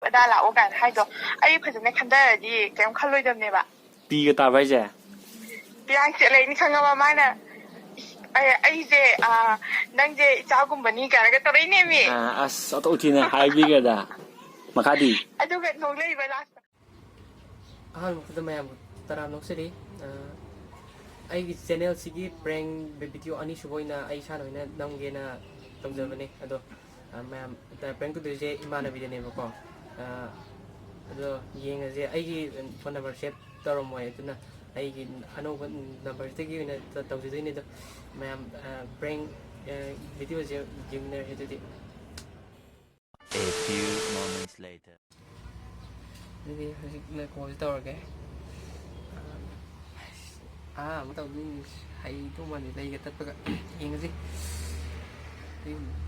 ꯑꯗꯥ ꯂꯥꯛꯑꯣ ꯀꯥꯏꯅ ꯍꯥꯏꯗꯣ ꯑꯩ ꯐꯖꯅ ꯈꯟꯊꯔꯗꯤ ꯀꯩꯝ ꯈꯜꯂꯣꯏꯗꯕꯅꯦꯕ ꯄꯤꯒ ꯇꯥꯕ ꯍꯥꯏꯁꯦ ꯄꯤꯌꯥꯡ ꯆꯦꯠꯂꯩꯅꯤ ꯈꯪꯉꯕ ꯃꯥꯅ ꯑꯩꯁꯦ ꯅꯪꯁꯦ ꯏꯆꯥꯒꯨꯝꯕꯅꯤ ꯀꯥꯏꯅꯒ ꯇꯧꯔꯛꯏꯅꯦꯃꯤ ꯑꯁ ꯑꯇꯣꯛꯊꯤꯅ ꯍꯥꯏꯕꯤꯒ꯭ꯔꯗ ꯃꯈꯥꯗꯤ ꯑꯗꯨꯒ ꯅꯣꯛꯂꯛꯏꯕ ꯂꯥꯁꯇ ꯑꯍꯥꯟꯕꯗ ꯃꯌꯥꯝꯕꯨ ꯇꯔꯥꯝ ꯅꯣꯛꯆꯔꯤ ꯑꯩꯒꯤ ꯆꯦꯅꯦꯜꯁꯤꯒꯤ ꯄ꯭ꯔꯦꯡ ꯚꯤꯗꯤꯑꯣ ꯑꯅꯤꯁꯨꯕ ꯑꯣꯏꯅ ꯑꯩ ꯏꯁꯥꯅ ꯑꯣꯏꯅ ꯅꯝꯒꯦꯅ ꯇꯧꯖꯕꯅꯦ ꯑꯗꯣ ꯃꯌꯥꯝ ꯄ꯭ꯔꯦꯡ ꯇꯧꯗꯣꯏꯁꯦ ꯏꯃꯥꯟꯅꯕꯤꯗꯅꯦꯕꯀꯣ ꯑꯗꯣ ꯌꯦꯡꯉꯁꯦ ꯑꯩꯒꯤ ꯐꯣꯟ ꯅꯝꯕꯔ ꯁꯦꯞ ꯇꯧꯔꯝꯃꯣꯏ ꯑꯗꯨꯅ ꯑꯩꯒꯤ ꯑꯅꯧꯕ ꯅꯝꯕꯔꯁꯤꯗꯒꯤ ꯑꯣꯏꯅ ꯇꯧꯖꯗꯣꯏꯅꯤ ꯑꯗꯣ ꯃꯌꯥꯝ ꯄ꯭ꯔꯦꯡ ꯚꯤꯗꯤꯑꯣꯁꯦ ꯌꯦꯡꯃꯤꯟꯅꯔꯁꯦ ꯑꯗꯨꯗꯤ A few moments later. ꯑꯗꯨꯗꯤ ꯍꯧꯖꯤꯛꯅ ꯀꯣꯜꯁꯦ ꯇꯧꯔꯒꯦ ꯑꯃ ꯇꯧꯗꯣꯏꯅꯤ ꯍꯩꯗꯧ ꯃꯥꯜꯂꯦ ꯂꯩꯒ ꯇꯠꯄꯒ ꯌꯦꯡꯉꯁꯤ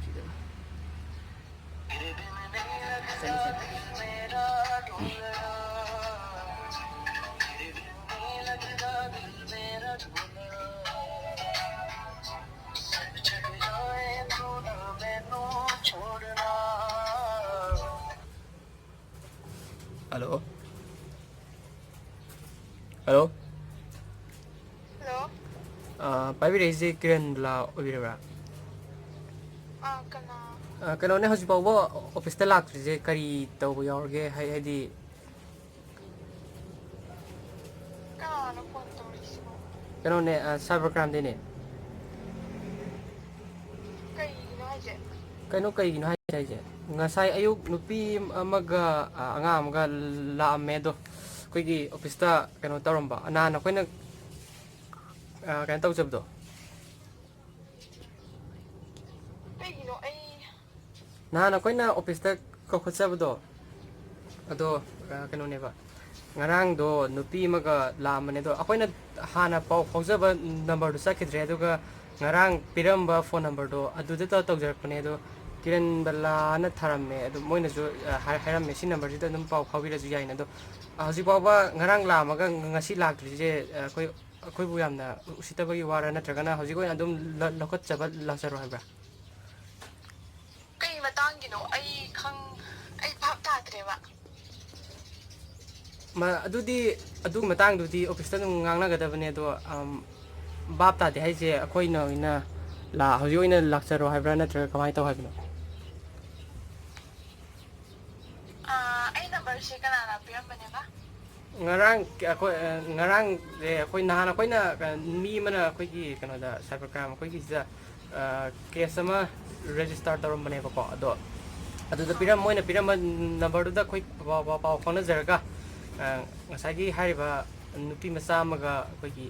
ꯁꯤꯗ Halo. Halo. ꯍꯜꯂꯣ ꯄꯥꯏꯕꯤꯔꯛꯏꯁꯦ ꯀꯤꯔꯟꯂꯥ ꯑꯣꯏꯕꯤꯔꯕ꯭ꯔꯥ? ꯀꯅꯥ? ꯀꯩꯅꯣꯅꯦ ꯍꯧꯖꯤꯛ ꯐꯥꯎꯕ ꯑꯣꯐꯤꯁꯇ ꯂꯥꯛꯇ꯭ꯔꯤꯁꯦ ꯀꯔꯤ ꯇꯧꯕ ꯌꯥꯎꯔꯒꯦ ꯍꯥꯏꯗꯤ ꯀꯅꯥꯅꯣ ꯐꯣꯟ ꯇꯧꯔꯛꯏꯁꯤꯕꯣ? ꯀꯩꯅꯣꯅꯦ ꯁꯥꯏꯕꯔ ꯀ꯭ꯔꯥꯏꯝꯗꯩꯅꯦ. ꯀꯩꯒꯤꯅꯣ ꯍꯥꯏꯁꯦ? ꯀꯩꯒꯤꯅꯣ ꯍꯥꯏꯁꯦ ꯉꯁꯥꯏ ꯑꯌꯨꯛ ꯅꯨꯄꯤ ꯑꯃꯒ ꯑꯉꯥꯡ ꯑꯃꯒ ꯂꯥꯛꯑꯝꯃꯦ ꯑꯗꯣ ꯑꯩꯈꯣꯏꯒꯤ ꯑꯣꯐꯤꯁꯇ ꯀꯩꯅꯣ ꯇꯧꯔꯝꯕ ꯅꯍꯥꯟ ꯑꯩꯈꯣꯏꯅ ꯀꯩꯅꯣ ꯇꯧꯖꯕꯗꯣ ꯀꯩꯒꯤꯅꯣ ꯅꯍꯥꯟ ꯑꯩꯈꯣꯏꯅ ꯑꯣꯐꯤꯁꯇ ꯀꯧꯈꯠꯆꯕꯗꯣ ꯑꯗꯣ ꯀꯩꯅꯣꯅꯦꯕ ꯉꯔꯥꯡꯗꯣ ꯅꯨꯄꯤ ꯑꯃꯒ ꯂꯥꯛꯑꯝꯕꯅꯦ ꯑꯗꯣ ꯑꯩꯈꯣꯏꯅ ꯍꯥꯟꯅ ꯄꯥꯎ ꯐꯥꯎꯖꯕ ꯅꯝꯕꯔꯗꯣ ꯆꯠꯈꯤꯗ꯭ꯔꯦ ꯑꯗꯨꯒ ꯉꯔꯥꯡ ꯄꯤꯔꯝꯕ ꯐꯣꯟ ꯅꯝꯕꯔꯗꯣ ꯑꯗꯨꯗ ꯇꯧꯖꯔꯛꯄꯅꯦ ꯑꯗꯣ ꯀꯤꯔꯟ ꯕꯂꯥꯅ ꯊꯥꯔꯝꯃꯦ ꯑꯗꯣ ꯃꯣꯏꯅꯁꯨ ꯍꯥꯏꯔꯝꯃꯦ ꯁꯤ ꯅꯝꯕꯔꯁꯤꯗ ꯑꯗꯨꯝ ꯄꯥꯎ ꯐꯥꯎꯕꯤꯔꯁꯨ ꯌꯥꯏꯅ ꯑꯗꯣ ꯍꯧꯖꯤꯛ ꯐꯥꯎꯕ ꯉꯔꯥꯡ ꯂꯥꯛꯑꯝꯃꯒ ꯉꯁꯤ ꯂꯥꯛꯇ꯭ꯔꯤꯁꯦ ꯑꯩꯈꯣꯏꯕꯨ ꯌꯥꯝꯅ ꯎꯁꯤꯠꯇꯕꯒꯤ ꯋꯥꯔ ꯅꯠꯇ꯭ꯔꯒꯅ ꯍꯧꯖꯤꯛ ꯑꯣꯏꯅ ꯑꯗꯨꯝ ꯂꯧꯈꯠꯆꯕ ꯂꯥꯛꯆꯔꯣ ꯍꯥꯏꯕ꯭ꯔꯥ? ꯀꯩ ꯃꯇꯥꯡꯒꯤꯅꯣ? ꯑꯩ ꯚꯥꯞ ꯇꯥꯗ꯭ꯔꯦꯕ. ꯑꯗꯨꯗꯤ ꯑꯗꯨꯒꯤ ꯃꯇꯥꯡꯗꯨꯗꯤ ꯑꯣꯐꯤꯁꯇ ꯑꯗꯨꯝ ꯉꯥꯡꯅꯒꯗꯕꯅꯦ ꯑꯗꯣ ꯚꯥꯞ ꯇꯥꯗꯦ ꯍꯥꯏꯁꯦ ꯑꯩꯈꯣꯏꯅ ꯑꯣꯏꯅ ꯍꯧꯖꯤꯛ ꯑꯣꯏꯅ ꯂꯥꯛꯆꯔꯣ ꯍꯥꯏꯕ꯭ꯔꯥ ꯅꯠꯇ꯭ꯔꯒ ꯀꯃꯥꯏꯅ ꯇꯧ ꯍꯥꯏꯕꯅꯣ? ꯑꯩ ꯅꯝꯕꯔꯁꯦ ꯀꯅꯥꯅ ꯄꯤꯔꯝꯕꯅꯦꯕ? ꯉꯔꯥꯡꯁꯦ ꯑꯩꯈꯣꯏ ꯅꯍꯥꯟ ꯑꯩꯈꯣꯏꯅ ꯃꯤ ꯑꯃꯅ ꯑꯩꯈꯣꯏꯒꯤ ꯀꯩꯅꯣꯗ ꯁꯥꯏꯕꯔ ꯀ꯭ꯔꯥꯏꯝ ꯑꯩꯈꯣꯏꯒꯤꯁꯤꯗ ꯀꯦꯁ ꯑꯃ ꯔꯦꯖꯤꯁꯇꯥꯔ ꯇꯧꯔꯝꯕꯅꯦꯕꯀꯣ ꯑꯗꯣ ꯑꯗꯨꯗ ꯃꯣꯏꯅ ꯄꯤꯔꯝꯕ ꯅꯝꯕꯔꯗꯨꯗ ꯑꯩꯈꯣꯏ ꯄꯥꯎ ꯐꯥꯎꯅꯖꯔꯒ ꯉꯁꯥꯏꯒꯤ ꯍꯥꯏꯔꯤꯕ ꯅꯨꯄꯤ ꯃꯆꯥ ꯑꯃꯒ ꯑꯩꯈꯣꯏꯒꯤ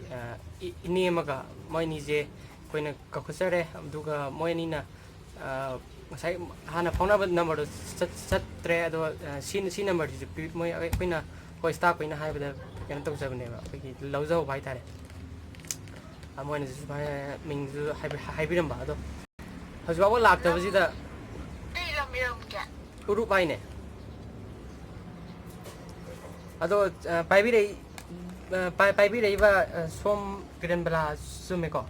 ꯏꯅꯦ ꯑꯃꯒ ꯃꯣꯏ ꯑꯅꯤꯁꯦ ꯑꯩꯈꯣꯏꯅ ꯀꯧꯈꯠꯆꯔꯦ ꯑꯗꯨꯒ ꯃꯣꯏ ꯑꯅꯤꯅ ꯉꯁꯥꯏ ꯍꯥꯟꯅ ꯐꯥꯎꯅꯕ ꯅꯝꯕꯔꯗꯣ ꯆꯠꯇ꯭ꯔꯦ ꯑꯗꯣ ꯁꯤ ꯅꯝꯕꯔꯁꯤꯁꯨ ꯑꯩꯈꯣꯏꯅ ꯑꯩꯈꯣꯏ ꯁ꯭ꯇꯥꯐ ꯑꯣꯏꯅ ꯍꯥꯏꯕꯗ ꯀꯩꯅꯣ ꯇꯧꯖꯕꯅꯦꯕ ꯑꯩꯈꯣꯏꯒꯤ ꯂꯧꯖꯍꯧꯕ ꯍꯥꯏꯇꯥꯔꯦ. ꯃꯣꯏꯅꯁꯨ ꯁꯨꯃꯥꯏꯅ ꯃꯤꯡꯁꯨ ꯍꯥꯏꯕꯤꯔꯝꯕ ꯑꯗꯣ ꯍꯧꯖꯤꯛ ꯐꯥꯎꯕ ꯂꯥꯛꯇꯕꯁꯤꯗ ꯀꯩ ꯂꯝ ꯏꯔꯝꯒꯦ? ꯎꯔꯨꯞ ꯍꯥꯏꯅꯦ. ꯑꯗꯣ ꯄꯥꯏꯕꯤꯔꯛꯏꯕ ꯁꯣꯝ ꯀꯤꯔꯟ ꯕꯂꯥ ꯆꯨꯝꯃꯦꯀꯣ?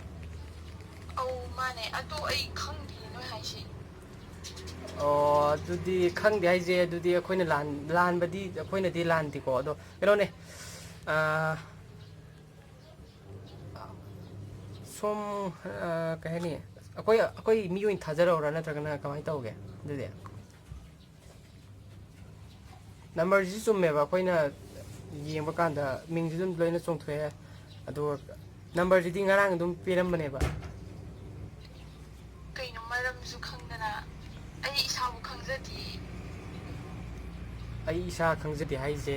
ꯑꯧ ꯃꯥꯅꯦ. ꯑꯗꯣ ꯑꯩ ꯈꯪꯗꯤꯌꯦ ꯅꯣꯏ ꯍꯥꯏꯁꯦ. ꯑꯣ ꯑꯗꯨꯗꯤ ꯈꯪꯗꯦ ꯍꯥꯏꯁꯦ ꯑꯗꯨꯗꯤ ꯑꯩꯈꯣꯏꯅ ꯂꯥꯟꯕꯗꯤ ꯑꯩꯈꯣꯏꯅꯗꯤ ꯂꯥꯟꯗꯦꯀꯣ ꯑꯗꯣ ꯀꯩꯅꯣꯅꯦ ꯁꯣꯝ ꯀꯩ ꯍꯥꯏꯅꯤ ꯑꯩꯈꯣꯏ ꯃꯤ ꯑꯣꯏꯅ ꯊꯥꯖꯔꯛꯎꯔꯥ ꯅꯠꯇ꯭ꯔꯒꯅ ꯀꯃꯥꯏꯅ ꯇꯧꯒꯦ? ꯑꯗꯨꯗꯤ ꯅꯝꯕꯔꯁꯤꯁꯨ ꯆꯨꯝꯃꯦꯕ ꯑꯩꯈꯣꯏꯅ ꯌꯦꯡꯕ ꯀꯥꯟꯗ ꯃꯤꯡꯁꯤ ꯑꯗꯨꯝ ꯂꯣꯏꯅ ꯆꯣꯡꯊꯣꯛꯑꯦ ꯑꯗꯨꯒ ꯅꯝꯕꯔꯁꯤꯗꯤ ꯉꯔꯥꯡ ꯑꯗꯨꯝ ꯄꯤꯔꯝꯕꯅꯦꯕ. ꯀꯩꯅꯣ ꯃꯔꯝꯁꯨ ꯈꯪꯗꯅ? ꯑꯩ ꯏꯁꯥꯕꯨ ꯈꯪꯖꯗꯤꯌꯦ. ꯑꯩ ꯏꯁꯥ ꯈꯪꯖꯗꯦ ꯍꯥꯏꯁꯦ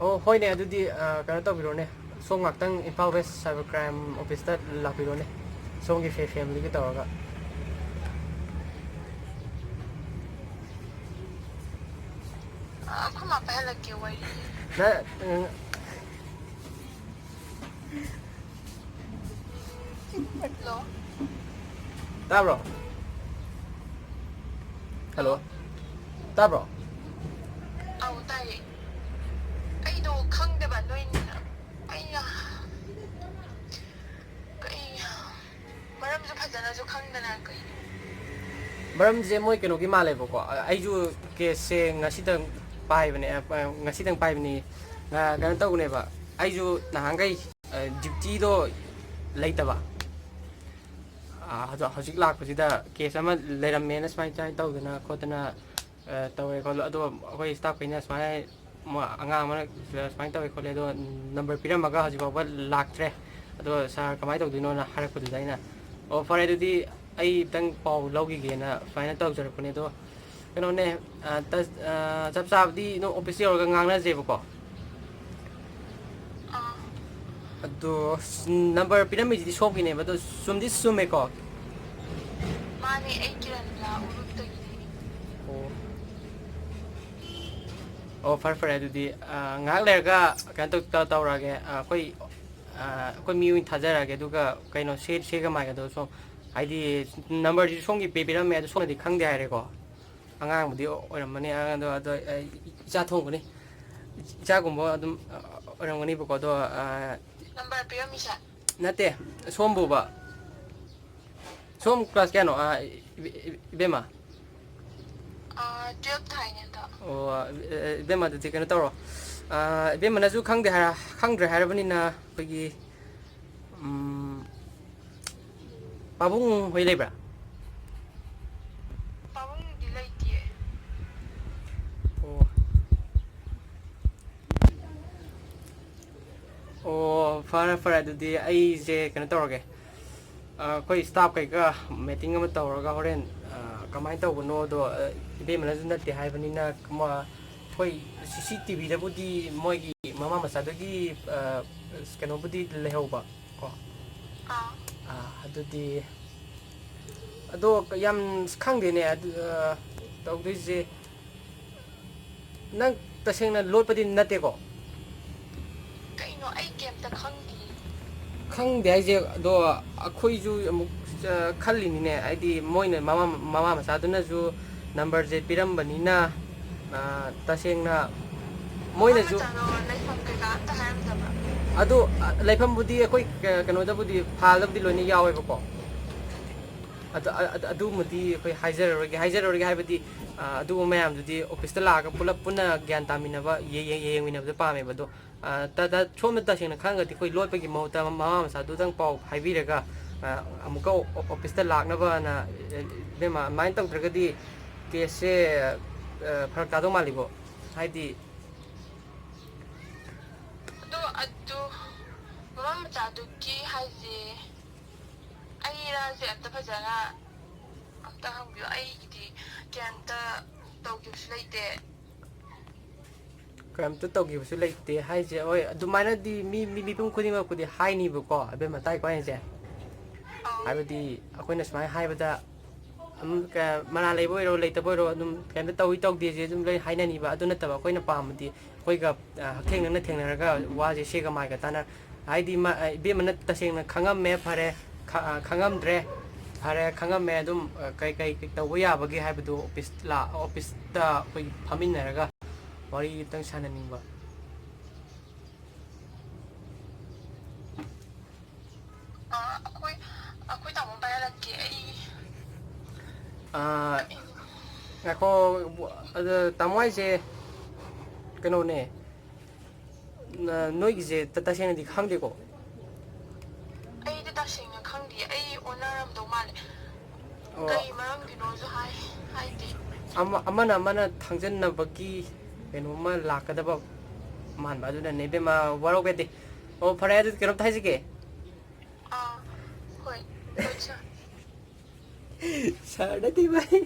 ꯑꯣ ꯍꯣꯏꯅꯦ ꯑꯗꯨꯗꯤ ꯀꯩꯅꯣ ꯇꯧꯕꯤꯔꯣꯅꯦ ꯁꯣꯝ ꯉꯥꯛꯇꯪ ꯏꯝꯐꯥꯜ ꯋꯦꯁ ꯁꯥꯏꯕꯔ ꯀ꯭ꯔꯥꯏꯝ ꯑꯣꯐꯤꯁꯇ ꯂꯥꯛꯄꯤꯔꯣꯅꯦ ꯁꯣꯝꯒꯤ ꯐꯦꯃꯤꯂꯤꯒ ꯇꯧꯔꯒ. ꯑꯩꯈꯣꯏ ꯃꯥ ꯄꯥꯏꯍꯜꯂꯛꯀꯦ ꯋꯥꯔꯤ. ꯍꯜꯂꯣ? ꯇꯥꯕ꯭ꯔꯣ? ꯍꯜꯂꯣ? ꯇꯥꯕ꯭ꯔꯣ? ꯑꯧ ꯇꯥꯏꯌꯦ. ꯑꯩꯗꯣ ꯈꯪꯗꯦꯕ ꯑꯩꯅ ꯃꯔꯝꯁꯨ ꯐꯖꯅꯁꯨ ꯈꯪꯗꯅ ꯀꯩꯅꯣ? ꯃꯔꯝꯁꯦ ꯃꯣꯏ ꯀꯩꯅꯣꯒꯤ ꯃꯥꯜꯂꯦꯕꯀꯣ ꯑꯩꯁꯨ ꯀꯦꯁꯁꯦ ꯉꯁꯤꯗꯪ ꯄꯥꯏꯕꯅꯦ ꯉꯁꯤꯗꯪ ꯄꯥꯏꯕꯅꯤ ꯀꯩꯅꯣ ꯇꯧꯕꯅꯦꯕ ꯑꯩꯁꯨ ꯅꯍꯥꯟꯈꯩ ꯗ꯭ꯌꯨꯇꯤꯗꯣ ꯂꯩꯇꯕ ꯍꯧꯖꯤꯛ ꯂꯥꯛꯄꯁꯤꯗ ꯀꯦꯁ ꯑꯃ ꯂꯩꯔꯝꯃꯦꯅ ꯁꯨꯃꯥꯏꯅ ꯇꯧꯗꯅ ꯈꯣꯠꯇꯅ ꯇꯧꯋꯦ ꯈꯣꯠꯂꯦ ꯑꯗꯣ ꯑꯩꯈꯣꯏ ꯁ꯭ꯇꯥꯐꯈꯩꯅ ꯁꯨꯃꯥꯏꯅ ꯑꯉꯥꯡ ꯑꯃꯅ ꯁꯨꯃꯥꯏꯅ ꯇꯧꯋꯦ ꯈꯣꯠꯂꯦ ꯑꯗꯣ ꯅꯝꯕꯔ ꯄꯤꯔꯝꯃꯒ ꯍꯧꯖꯤꯛ ꯐꯥꯎꯕ ꯂꯥꯛꯇ꯭ꯔꯦ ꯑꯗꯣ ꯁꯥꯔ ꯀꯃꯥꯏꯅ ꯇꯧꯗꯣꯏꯅꯣꯅ ꯍꯥꯏꯔꯛꯄꯗꯨꯗ ꯑꯩꯅ ꯑꯣ ꯐꯔꯦ ꯑꯗꯨꯗꯤ ꯑꯩꯇꯪ ꯄꯥꯎ ꯂꯧꯈꯤꯒꯦꯅ ꯁꯨꯃꯥꯏꯅ ꯇꯧꯖꯔꯛꯄꯅꯦ ꯑꯗꯣ ꯀꯩꯅꯣꯅꯦ ꯆꯞ ꯆꯥꯕꯗꯤ ꯅꯣ ꯑꯣꯐꯤꯁ ꯌꯧꯔꯒ ꯉꯥꯡꯅꯖꯦꯕꯀꯣ ꯑꯥ ꯑꯗꯣ ꯅꯝꯕꯔ ꯄꯤꯔꯝꯃꯤꯁꯤꯗꯤ ꯁꯣꯝꯒꯤꯅꯦꯕ ꯑꯗꯣ ꯆꯨꯝꯗꯤ ꯆꯨꯝꯃꯦꯀꯣ ꯃꯥꯅꯦ ꯑꯩ ꯀꯤꯔꯟꯂꯥ ꯎꯔꯨꯞꯇꯒꯤꯅꯦ ꯑꯣ ꯑꯣ ꯐꯔꯦ ꯐꯔꯦ ꯑꯗꯨꯗꯤ ꯉꯥꯏꯍꯥꯛ ꯂꯩꯔꯒ ꯀꯩꯅꯣ ꯇꯧꯔꯛꯑꯒꯦ ꯑꯩꯈꯣꯏ ꯃꯤ ꯑꯣꯏꯅ ꯊꯥꯖꯔꯛꯑꯒꯦ ꯑꯗꯨꯒ ꯀꯩꯅꯣ ꯁꯦꯒ ꯃꯥꯏꯒꯗꯣ ꯁꯣꯝ ꯍꯥꯏꯗꯤ ꯅꯝꯕꯔꯁꯤ ꯁꯣꯝꯒꯤ ꯄꯤꯔꯝꯃꯦ ꯑꯗꯣ ꯁꯣꯝꯅꯗꯤ ꯈꯪꯗꯦ ꯍꯥꯏꯔꯦꯀꯣ ꯑꯉꯥꯡꯕꯨꯗꯤ ꯑꯣꯏꯔꯝꯃꯅꯤ ꯑꯗꯣ ꯏꯆꯥ ꯊꯣꯡꯕꯅꯤ ꯏꯆꯥꯒꯨꯝꯕ ꯑꯗꯨꯝ ꯑꯣꯏꯔꯝꯒꯅꯤꯕꯀꯣ ꯑꯗꯣ ꯅꯝꯕꯔ ꯄꯤꯔꯝꯃꯤꯁꯦ ꯅꯠꯇꯦ ꯁꯣꯝꯕꯨꯕ ꯁꯣꯝ ꯀ꯭ꯂꯥꯁ ꯀꯌꯥꯅꯣ ꯏꯕꯦꯝꯃ 12 ꯊꯥꯏꯅꯦ ꯍꯟꯗꯛ ꯑꯣ ꯏꯕꯦꯝꯃ ꯑꯗꯨꯗꯤ ꯀꯩꯅꯣ ꯇꯧꯔꯣ ꯏꯕꯦꯝꯃꯅꯁꯨ ꯈꯪꯗ꯭ꯔꯦ ꯍꯥꯏꯔꯕꯅꯤꯅ ꯑꯩꯈꯣꯏꯒꯤ ꯄꯥꯕꯨꯡ ꯍꯣꯏ ꯂꯩꯕ꯭ꯔꯥ ꯄꯥꯕꯨꯡꯗꯤ ꯂꯩꯇꯤꯌꯦ ꯑꯣ ꯑꯣ ꯐꯔꯦ ꯐꯔꯦ ꯑꯗꯨꯗꯤ ꯑꯩꯁꯦ ꯀꯩꯅꯣ ꯇꯧꯔꯒꯦ ꯑꯩꯈꯣꯏ ꯁ꯭ꯇꯥꯐ ꯀꯩꯒ ꯃꯤꯇꯤꯡ ꯑꯃ ꯇꯧꯔꯒ ꯍꯣꯔꯦꯟ ꯀꯃꯥꯏꯅ ꯇꯧꯕꯅꯣꯗꯣ ꯏꯕꯦꯝꯃꯅꯁꯨ ꯅꯠꯇꯦ ꯍꯥꯏꯕꯅꯤꯅ ꯑꯩꯈꯣꯏ CCTVꯗꯕꯨꯗꯤ ꯃꯣꯏꯒꯤ ꯃꯃꯥ ꯃꯆꯥꯗꯨꯒꯤ ꯀꯩꯅꯣꯕꯨꯗꯤ ꯂꯩꯍꯧꯕ ꯀꯣ ꯑꯥ ꯑꯗꯨꯗꯤ ꯑꯗꯣ ꯌꯥꯝ ꯈꯪꯗꯦꯅꯦ ꯇꯧꯗꯣꯏꯁꯦ ꯅꯪ ꯇꯁꯦꯡꯅ ꯂꯣꯠꯄꯗꯤ ꯅꯠꯇꯦꯀꯣ ꯀꯩꯅꯣ ꯑꯩ ꯀꯩꯝꯇ ꯈꯪꯗꯤꯌꯦ ꯈꯪꯗꯦ ꯍꯥꯏꯁꯦ ꯑꯗꯣ ꯑꯩꯈꯣꯏꯁꯨ ꯑꯃꯨꯛ ꯈꯜꯂꯤꯅꯤꯅꯦ ꯍꯥꯏꯗꯤ ꯃꯣꯏꯅ ꯃꯃꯥ ꯃꯆꯥꯗꯨꯅꯁꯨ ꯅꯝꯕꯔꯁꯦ ꯄꯤꯔꯝꯕꯅꯤꯅ ꯇꯁꯦꯡꯅ ꯃꯃꯥ ꯃꯣꯏꯅꯁꯨ ꯃꯆꯥꯗꯣ ꯂꯩꯐꯝ ꯀꯩꯀꯥ ꯑꯝꯇ ꯍꯥꯏꯔꯝꯗꯕ꯭ꯔꯥ ꯑꯗꯨ ꯂꯩꯐꯝꯕꯨꯗꯤ ꯑꯩꯈꯣꯏ ꯀꯩꯅꯣꯗꯕꯨꯗꯤ ꯐꯥꯜꯗꯕꯨꯗꯤ ꯂꯣꯏꯅ ꯌꯥꯎꯋꯦꯕꯀꯣ ꯑꯗꯨꯃꯗꯤ ꯑꯩꯈꯣꯏ ꯍꯥꯏꯖꯔꯔꯣꯏꯒꯦ ꯍꯥꯏꯕꯗꯤ ꯑꯗꯨꯒꯨꯝꯕ ꯃꯌꯥꯝꯗꯨꯗꯤ ꯑꯣꯐꯤꯁꯇ ꯂꯥꯛꯑꯒ ꯄꯨꯂꯞ ꯄꯨꯟꯅ ꯒ꯭ꯌꯥꯟ ꯇꯥꯃꯤꯟꯅꯕ ꯌꯦꯡꯃꯤꯟꯅꯕꯗ ꯄꯥꯝꯃꯦꯕ ꯑꯗꯣ ꯁꯣꯝꯅ ꯇꯁꯦꯡꯅ ꯈꯪꯉꯒꯗꯤ ꯑꯩꯈꯣꯏ ꯂꯣꯠꯄꯒꯤ ꯃꯍꯨꯠꯇ ꯃꯃꯥ ꯃꯆꯥꯗꯨꯗꯪ ꯄꯥꯎ ꯍꯥꯏꯕꯤꯔꯒ ꯑꯃꯨꯛꯀ ꯑꯣꯐꯤꯁꯇ ꯂꯥꯛꯅꯕꯅ ꯏꯕꯦꯝꯃ ꯑꯗꯨꯃꯥꯏꯅ ꯇꯧꯗ꯭ꯔꯒꯗꯤ ꯀꯦꯁꯁꯦ ꯐꯔꯛ ꯇꯥꯗꯧ ꯃꯥꯜꯂꯤꯕꯣ ꯍꯥꯏꯗꯤ ꯑꯗꯨ ꯃꯃꯥ ꯃꯆꯥꯗꯨꯒꯤ ꯍꯥꯏꯁꯦ ꯑꯩꯔꯥꯁꯦ ꯑꯝꯇ ꯐꯖꯅ ꯑꯝꯇ ꯍꯪꯕꯤꯌꯨ ꯑꯩꯒꯤꯗꯤ ꯀꯩꯝꯇ ꯇꯧꯈꯤꯕꯁꯨ ꯂꯩꯇꯦ ꯀꯔꯤꯝꯇ ꯇꯧꯈꯤꯕꯁꯨ ꯂꯩꯇꯦ ꯍꯥꯏꯁꯦ ꯍꯣꯏ ꯑꯗꯨꯃꯥꯏꯅꯗꯤ ꯃꯤꯄꯨꯝ ꯈꯨꯗꯤꯡꯃꯛꯄꯨꯗꯤ ꯍꯥꯏꯅꯤꯕꯀꯣ ꯑꯕꯦꯝꯃ ꯇꯥꯏꯀꯣ ꯍꯥꯏꯁꯦ ꯑꯥ ꯍꯥꯏꯕꯗꯤ ꯑꯩꯈꯣꯏꯅ ꯁꯨꯃꯥꯏꯅ ꯍꯥꯏꯕꯗ ꯃꯅꯥ ꯂꯩꯕ ꯑꯣꯏꯔꯣ ꯂꯩꯇꯕ ꯑꯣꯏꯔꯣ ꯑꯗꯨꯝ ꯀꯩꯝꯇ ꯇꯧꯗꯦꯁꯦ ꯑꯗꯨꯝ ꯂꯣꯏ ꯍꯥꯏꯅꯅꯤꯕ ꯑꯗꯨ ꯅꯠꯇꯕ ꯑꯩꯈꯣꯏꯅ ꯄꯥꯝꯕꯗꯤ ꯑꯩꯈꯣꯏꯒ ꯍꯛꯊꯦꯡꯅꯅ ꯊꯦꯡꯅꯔꯒ ꯋꯥꯁꯦ ꯁꯦꯒ ꯃꯥꯏꯒ ꯇꯥꯅ ꯍꯥꯏꯗꯤ ꯏꯕꯦꯝꯃꯅ ꯇꯁꯦꯡꯅ ꯈꯪꯉꯝꯃꯦ ꯐꯔꯦ ꯈꯪꯉꯝꯗ꯭ꯔꯦ ꯐꯔꯦ ꯈꯪꯉꯝꯃꯦ ꯑꯗꯨꯝ ꯀꯩ ꯇꯧꯕ ꯌꯥꯕꯒꯦ ꯍꯥꯏꯕꯗꯨ ꯑꯣꯐꯤꯁꯇ ꯑꯩꯈꯣꯏ ꯐꯝꯃꯤꯟꯅꯔꯒ ꯋꯥꯔꯤ ꯑꯝꯇꯪ ꯁꯥꯟꯅꯅꯤꯡꯕ ꯑꯩꯈꯣꯏ ꯇꯥꯃꯣ ꯄꯥꯏꯍꯜꯂꯛꯀꯦ ꯑꯩ ꯉꯥꯏꯈꯣ ꯑꯗ ꯇꯥꯃꯣ ꯍꯥꯏꯁꯦ ꯀꯩꯅꯣꯅꯦ ꯅꯣꯏꯒꯤꯁꯦ ꯇꯁꯦꯡꯅꯗꯤ ꯈꯪꯗꯦꯀꯣ ꯑꯩꯗꯤ ꯇꯁꯦꯡꯅ ꯈꯪꯗꯤꯌꯦ ꯑꯩ ꯑꯣꯟꯅꯔꯝꯗꯧ ꯃꯥꯜꯂꯦ ꯑꯣ ꯀꯩ ꯃꯔꯝꯒꯤꯅꯣꯁꯨ ꯍꯥꯏꯗꯦ ꯑꯃꯅ ꯊꯥꯡꯖꯟꯅꯕꯒꯤ ꯀꯩꯅꯣꯝꯃ ꯂꯥꯛꯀꯗꯕ ꯃꯥꯟꯕ ꯑꯗꯨꯅꯅꯦ ꯏꯕꯦꯝꯃ ꯋꯥꯔꯧꯕ ꯌꯥꯗꯦ ꯑꯣ ꯐꯔꯦ ꯑꯗꯨꯗꯤ ꯀꯩꯅꯣꯝꯇ ꯍꯥꯏꯖꯒꯦ ꯑꯥ ꯍꯣꯏ ꯍꯣꯏ ꯁꯥꯔ ꯁꯥꯔ ꯅꯠꯇꯦ ꯚꯥꯏ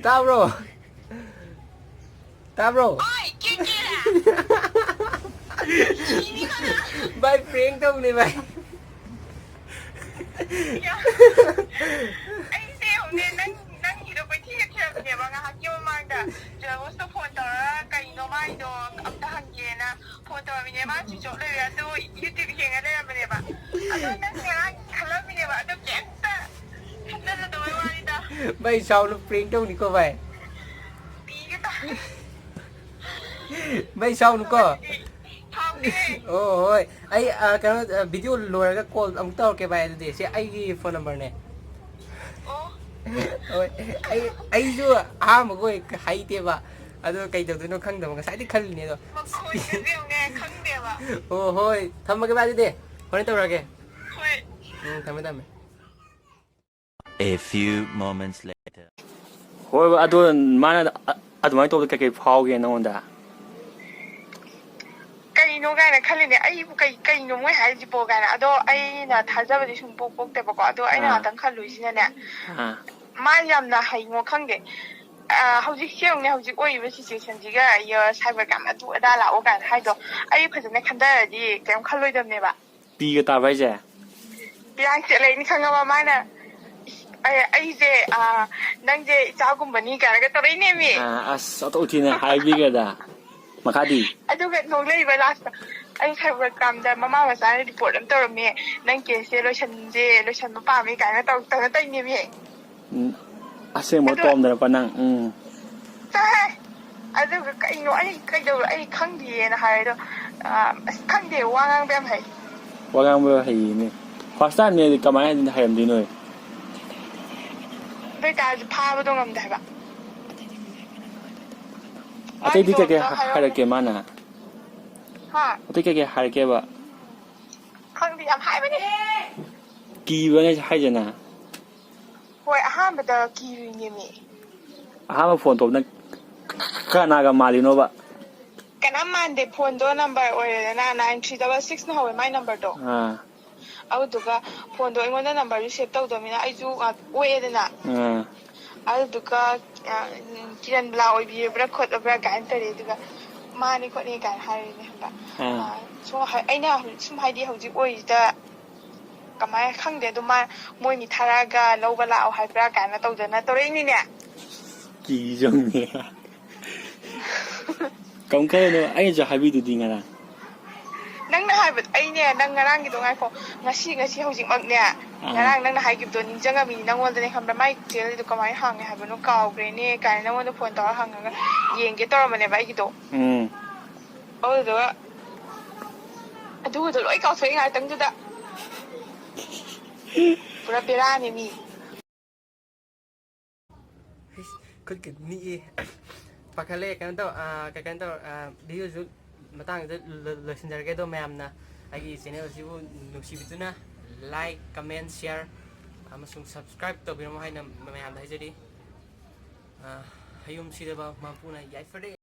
ꯇꯥꯕ꯭ꯔꯣ ꯑꯣꯏ ꯀꯦꯔꯥ ꯁꯤꯅꯤ ꯀꯅꯥ ꯚꯥꯏ ꯄ꯭ꯔꯦꯡ ꯇꯧꯕꯅꯦ ꯚꯥꯏ ꯑꯩꯁꯦ ꯌꯦꯡꯉꯨꯅꯦ ꯅꯪꯒꯤꯗꯣ ꯀꯣꯏꯊꯤ ꯊꯤꯔꯝꯃꯤꯅꯦꯕ ꯉꯥꯏꯍꯥꯛꯀꯤ ꯃꯃꯥꯡꯗ ꯖꯦꯔꯣꯁꯇꯣ ꯐꯣꯟ ꯇꯧꯔꯒ ꯀꯩꯅꯣ ꯃꯥꯏꯗꯣ ꯑꯝꯇ ꯍꯪꯒꯦꯅ ꯐꯣꯟ ꯇꯧꯔꯝꯃꯤꯅꯦ ꯃꯥ ꯁ꯭ꯋꯤꯆ ꯑꯣꯐ ꯂꯩꯔꯦ ꯑꯗꯨ ꯌꯨꯇ꯭ꯌꯨꯕ ꯌꯦꯡꯉ ꯂꯩꯔꯝꯕꯅꯦꯕ ꯑꯗꯣ ꯅꯪ ꯉꯔꯥꯡ ꯈꯜꯂꯝꯃꯤꯅꯦꯕ ꯑꯗꯣ ꯀꯩꯝꯇ ꯈꯟꯖꯜꯂꯗꯕꯩ ꯋꯥꯅꯤꯗ ꯚꯥꯏ ꯁꯥꯎꯅꯨ ꯄ꯭ꯔꯦꯡ ꯇꯧꯅꯤꯀꯣ ꯚꯥꯏ ꯄꯤꯒ ꯇꯥꯔꯦ ꯚꯥꯏ ꯁꯥꯎꯅꯨꯀꯣ ꯑꯗꯨꯗꯤ ꯁꯥꯎꯗꯦ ꯑꯣ ꯍꯣꯏ ꯑꯩ ꯀꯩꯅꯣ ꯚꯤꯗꯤꯑꯣ ꯂꯣꯏꯔꯒ ꯀꯣꯜ ꯑꯃꯨꯛ ꯇꯧꯔꯛꯀꯦ ꯚꯥꯏ ꯑꯗꯨꯗꯤ ꯁꯤ ꯑꯩꯒꯤ ꯐꯣꯟ ꯅꯝꯕꯔꯅꯦ ꯑꯣ ꯍꯣꯏ ꯑꯩꯁꯨ ꯑꯍꯥꯟꯕꯒ ꯍꯩꯇꯦꯕ ꯑꯗꯣ ꯀꯩ ꯇꯧꯗꯣꯏꯅꯣ ꯈꯪꯗꯕ ꯉꯁꯥꯏꯗꯤ ꯈꯜꯂꯤꯅꯦ ꯑꯗꯣ ꯃꯈꯣꯏꯗꯨꯗꯤ ꯌꯦꯡꯉꯦ ꯈꯪꯗꯦꯕ ꯑꯣ ꯍꯣꯏ ꯊꯝꯃꯒꯦ ꯕꯥ ꯑꯗꯨꯗꯤ ꯍꯣꯔꯦꯟ ꯇꯧꯔꯛꯑꯒꯦ ꯍꯣꯏ ꯊꯝꯃꯦ ꯊꯝꯃꯦ A few moments later. ꯍꯣꯏ ꯑꯗꯣ ꯃꯥꯅ ꯑꯗꯨꯃꯥꯏꯅ ꯇꯧꯕꯗ ꯀꯩꯀꯩ ꯐꯥꯎꯒꯦ ꯅꯉꯣꯟꯗ ꯀꯩꯅꯣ ꯀꯥꯏꯅ ꯈꯜꯂꯤꯅꯦ ꯑꯩꯕꯨ ꯀꯩꯅꯣ ꯃꯣꯏ ꯍꯥꯏꯔꯤꯁꯤꯕꯣ ꯀꯥꯏꯅ ꯑꯗꯣ ꯑꯩꯅ ꯊꯥꯖꯕꯗꯤ ꯁꯨꯝ ꯄꯣꯛꯇꯦꯕꯀꯣ ꯑꯗꯣ ꯑꯩꯅ ꯉꯥꯛꯇꯪ ꯈꯜꯂꯨꯏꯁꯤꯅꯅꯦ ꯑꯥ ꯃꯥ ꯌꯥꯝꯅ ꯍꯩꯉꯣ ꯈꯪꯗꯦ ꯍꯧꯖꯤꯛ ꯌꯦꯡꯉꯨꯅꯦ ꯍꯧꯖꯤꯛ ꯑꯣꯏꯔꯤꯕ ꯁꯤꯆꯨꯋꯦꯁꯟꯁꯤꯒ ꯁꯥꯏꯕꯔ ꯀ꯭ꯔꯥꯏꯝ ꯑꯗꯨ ꯑꯗꯥ ꯂꯥꯛꯑꯣ ꯀꯥꯏꯅ ꯍꯥꯏꯗꯣ ꯑꯩ ꯐꯖꯅ ꯈꯟꯊꯔꯗꯤ ꯀꯩꯝ ꯈꯜꯂꯣꯏꯗꯕꯅꯦꯕ ꯄꯤꯒ ꯇꯥꯕ ꯍꯥꯏꯁꯦ ꯏꯔꯥꯡ ꯆꯠꯂꯩꯅꯤ ꯈꯪꯉꯕ ꯃꯥꯅ ꯑꯩꯁꯦ ꯅꯪꯁꯦ ꯏꯆꯥꯒꯨꯝꯕꯅꯤ ꯀꯥꯏꯅꯒ ꯇꯧꯔꯛꯏꯅꯦꯃꯤ ꯑꯁ ꯑꯇꯣꯛ ꯊꯤꯅ ꯍꯥꯏꯕꯤꯒ꯭ꯔꯗ ꯃꯈꯥꯗꯤ ꯑꯗꯨꯒ ꯅꯣꯡꯂꯛꯏꯕ ꯂꯥꯁꯇ ꯑꯩ ꯁꯥꯏꯕꯔ ꯀ꯭ꯔꯥꯏꯝꯗ ꯃꯃꯥ ꯃꯆꯥꯅ ꯔꯤꯄꯣꯔꯠ ꯑꯃ ꯇꯧꯔꯝꯃꯦ ꯅꯪ ꯀꯦꯁꯁꯦ ꯂꯣꯏꯁꯟꯕ ꯄꯥꯝꯃꯦ ꯀꯥꯏꯅ ꯇꯧꯔꯛꯇꯣꯏꯅꯦꯃꯤ ꯑꯁꯦꯡꯕ ꯇꯣꯝꯗꯅꯀꯣ ꯅꯪ ꯆꯥꯍꯦ ꯑꯗꯨꯒ ꯀꯩꯅꯣ ꯑꯩ ꯈꯪꯗꯦꯅ ꯍꯥꯏꯔꯦꯗꯣ ꯑꯁ ꯈꯪꯗꯦ ꯋꯥ ꯉꯥꯡꯕ ꯌꯥꯝ ꯍꯩ ꯋꯥ ꯉꯥꯡꯕ ꯍꯩꯌꯦꯅꯦ ꯐꯥꯔꯁ ꯇꯥꯏꯝꯅꯦꯗꯤ ꯀꯃꯥꯏꯅ ꯍꯩꯔꯝꯗꯣꯏꯅꯣ ꯑꯗꯨ ꯑꯣꯏꯇꯥꯔꯁꯨ ꯐꯥꯕꯗꯣ ꯉꯝꯗꯦ ꯍꯥꯏꯕ ꯑꯇꯩꯗꯤ ꯃꯥꯒꯤꯗꯣ ꯀꯩꯀꯩ ꯑꯝꯇ ꯍꯥꯏꯔꯛꯎꯅꯦ ꯍꯥꯏꯔꯛꯀꯦ ꯃꯥꯅ ꯍꯥ ꯑꯇꯩ ꯀꯩꯀꯩ ꯍꯥꯏꯔꯛꯀꯦꯕ ꯈꯪꯗꯦ ꯌꯥꯝ ꯍꯥꯏꯕꯅꯤ ꯀꯤꯕꯅꯦ ꯍꯥꯏꯁꯦꯅ ꯍꯣꯏ ꯑꯍꯥꯟꯕꯗ ꯀꯤꯔꯤꯅꯦꯃꯤ ꯑꯍꯥꯟꯕ ꯐꯣꯟ ꯇꯧꯕꯅ ꯀꯅꯥꯒ ꯃꯥꯜꯂꯤꯅꯣꯕ ꯀꯅꯥꯝ ꯃꯥꯟꯗꯦ ꯐꯣꯟꯗꯣ ꯅꯝꯕꯔ ꯑꯣꯏꯔꯦꯗꯅ 9366ꯅ ꯍꯧꯋꯦ ꯃꯥꯏ ꯅꯝꯕꯔꯗꯣ ꯑꯥ ꯑꯗꯨꯗꯨꯒ ꯐꯣꯟꯗꯣ ꯑꯩꯉꯣꯟꯗ ꯅꯝꯕꯔꯁꯨ ꯁꯦꯚ ꯇꯧꯗꯕꯅꯤꯅ ꯑꯩꯁꯨ ꯑꯣꯛꯑꯦꯗꯅ ꯑꯥ ꯑꯗꯨꯗꯨꯒ ꯀꯤꯔꯟꯕꯂꯥ ꯑꯣꯏꯕꯤꯔꯕ꯭ꯔꯥ ꯈꯣꯠꯂꯕ꯭ꯔꯥ ꯀꯥꯏꯅ ꯇꯧꯔꯦ ꯑꯗꯨꯒ ꯃꯥꯅꯤ ꯈꯣꯠꯅꯤ ꯀꯥꯏꯅ ꯍꯥꯏꯔꯤꯅꯦ ꯈꯪꯕ ꯑꯥ ꯑꯩꯅ ꯁꯨꯝ ꯍꯥꯏꯗꯤ ꯍꯧꯖꯤꯛ ꯑꯣꯏꯔꯤꯁꯤꯗ ꯀꯃꯥꯏꯅ ꯈꯪꯗꯦ ꯑꯗꯨ ꯃꯣꯏ ꯃꯤ ꯊꯥꯔꯛꯑꯒ ꯂꯧꯕ ꯂꯥꯛꯑꯣ ꯍꯥꯏꯕ꯭ꯔꯥ ꯀꯥꯏꯅ ꯇꯧꯗꯅ ꯇꯧꯔꯛꯏꯅꯤꯅꯦ ꯀꯤꯖꯧꯅꯦ ꯀꯔꯝ ꯈꯜꯂꯨꯅꯣ ꯑꯩꯅꯁꯨ ꯍꯥꯏꯕꯤꯗꯨꯗꯤ ꯉꯔꯥꯡ ꯅꯪꯅ ꯍꯥꯏꯕꯗꯣ ꯑꯩꯅꯦ ꯅꯪ ꯉꯔꯥꯡꯒꯤꯗꯣ ꯉꯥꯏꯈꯣ ꯉꯁꯤ ꯍꯧꯖꯤꯛꯃꯛꯅꯦ ꯑꯥ ꯉꯔꯥꯡ ꯅꯪꯅ ꯍꯥꯏꯈꯤꯕꯗꯣ ꯅꯤꯡꯁꯤꯡꯉꯝꯃꯤꯅꯤ ꯅꯪꯉꯣꯟꯗꯅꯦ ꯈꯪꯕ꯭ꯔꯥ ꯃꯥꯏ ꯆꯦꯅꯦꯜꯗꯣ ꯀꯃꯥꯏꯅ ꯍꯥꯡꯉꯦ ꯍꯥꯏꯕꯅꯣ ꯀꯥꯎꯈ꯭ꯔꯦꯅꯦ ꯀꯥꯏꯅ ꯅꯪꯉꯣꯟꯗ ꯐꯣꯟ ꯇꯧꯔ ꯍꯪꯉꯒ ꯌꯦꯡꯒꯦ ꯇꯧꯔꯝꯕꯅꯦꯕ ꯑꯩꯒꯤꯗꯣ ꯑꯗꯨꯒꯗꯣ ꯂꯣꯏ ꯀꯥꯎꯊꯣꯛꯏ ꯉꯥꯏꯍꯥꯛꯇꯪꯗꯨꯗ ꯄꯨꯔꯥ ꯕꯦꯔꯥꯅꯦ ꯃꯤ ꯈꯨꯠꯀ ꯅꯤꯛꯏ ꯄꯥꯈꯠꯂꯦ ꯀꯩꯅꯣ ꯇꯧ ꯚꯤꯗꯤꯑꯣꯁꯨ ꯃꯇꯥꯡꯗ ꯂꯣꯏꯁꯤꯟꯖꯔꯒꯦ ꯑꯗꯣ ꯃꯌꯥꯝꯅ ꯑꯩꯒꯤ ꯆꯦꯅꯦꯜ ꯑꯁꯤꯕꯨ ꯅꯨꯡꯁꯤꯕꯤꯗꯨꯅ ꯂꯥꯏꯛ ꯀꯃꯦꯟ ꯁꯤꯌꯥꯔ ꯑꯃꯁꯨꯡ ꯁꯕꯁꯀ꯭ꯔꯥꯏꯕ ꯇꯧꯕꯤꯔꯝꯃꯣ ꯍꯥꯏꯅ ꯃꯌꯥꯝꯗ ꯍꯥꯏꯖꯔꯤ ꯍꯌꯨꯝ ꯁꯤꯗꯕ ꯃꯄꯨꯅ ꯌꯥꯏꯐꯔꯦ